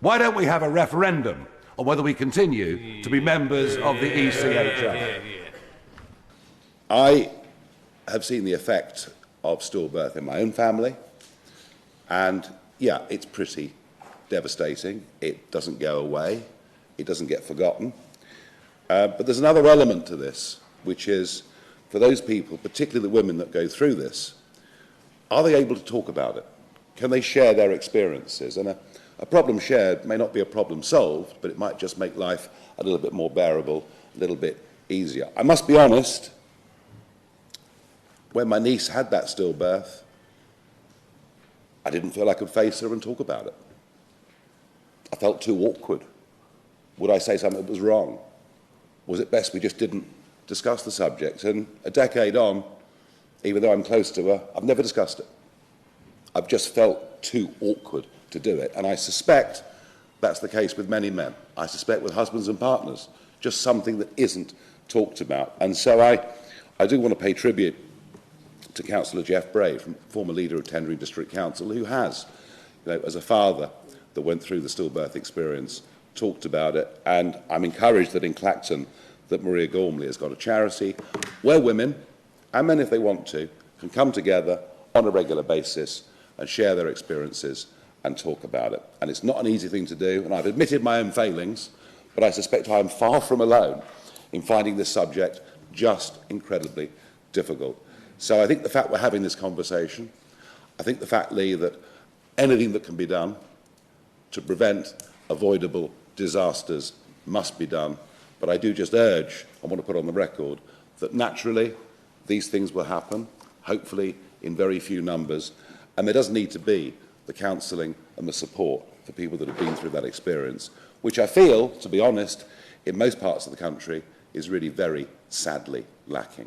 Why don't we have a referendum on whether we continue to be members of the ECHR? I have seen the effect of stillbirth in my own family, and yeah, it's pretty devastating. It doesn't go away. It doesn't get forgotten. But there's another element to this, which is for those people, particularly the women that go through this, are they able to talk about it? Can they share their experiences? And a problem shared may not be a problem solved, but it might just make life a little bit more bearable, a little bit easier. I must be honest, when my niece had that stillbirth, I didn't feel I could face her and talk about it. I felt too awkward. Would I say something that was wrong? Was it best we just didn't discuss the subject? And a decade on, even though I'm close to her, I've never discussed it. I've just felt too awkward to do it. And I suspect that's the case with many men. I suspect with husbands and partners, just something that isn't talked about. And so I do want to pay tribute to Councillor Jeff Bray, former leader of Tendring District Council, who has, as a father that went through the stillbirth experience, talked about it. And I'm encouraged that in Clacton that Maria Gormley has got a charity where women, and men if they want to, can come together on a regular basis and share their experiences and talk about it. And it's not an easy thing to do, and I've admitted my own failings, but I suspect I am far from alone in finding this subject just incredibly difficult. So I think the fact we're having this conversation, I think the fact, Lee, that anything that can be done to prevent avoidable disasters must be done. But I do just urge, I want to put on the record, that naturally these things will happen, hopefully in very few numbers, and there does need to be the counselling and the support for people that have been through that experience, which I feel, to be honest, in most parts of the country is really very sadly lacking.